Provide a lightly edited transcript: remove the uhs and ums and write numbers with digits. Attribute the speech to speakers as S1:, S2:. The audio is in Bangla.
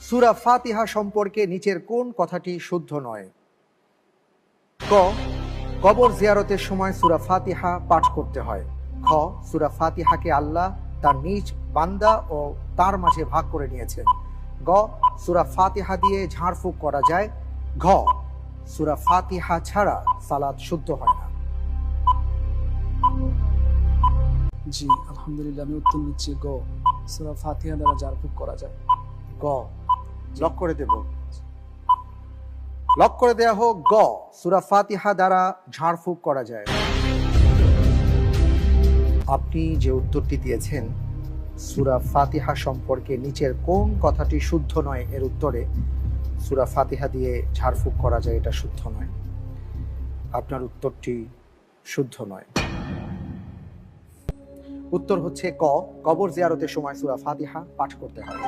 S1: সূরা ফাতিহা সম্পর্কে নিচের কোন কথাটি শুদ্ধ নয়? ক, কবর জিয়ারতের সময় সূরা ফাতিহা পাঠ করতে হয়। খ, সূরা ফাতিহাকে আল্লাহ তার নিজ বান্দা ও তার মাঝে ভাগ করে নিয়েছেন। গ, সূরা ফাতিহা দিয়ে ঝাড়ফুঁক করা যায়। ঘ, সূরা ফাতিহা ছাড়া সালাত শুদ্ধ হয় না।
S2: জি আলহামদুলিল্লাহ, আমি উত্তর নিচ্ছি গ, সূরা ফাতিহা দ্বারা ঝাড়ফুঁক করা যায়।
S1: গ লক করে দেব। লক করে দেয়া হোক গ, সূরা ফাতিহা দ্বারা ঝাড়ফুঁক করা যায়। আপনি যে উত্তরটি দিয়েছেন সূরা ফাতিহা সম্পর্কে নিচের কোন কথাটি শুদ্ধ নয়, এর উত্তরে সূরা ফাতিহা দিয়ে ঝাড়ফুঁক করা যায় এটা শুদ্ধ নয়। আপনার উত্তরটি শুদ্ধ নয়। উত্তর হচ্ছে ক, কবর জিয়ারতের সময় সূরা ফাতিহা পাঠ করতে হয়।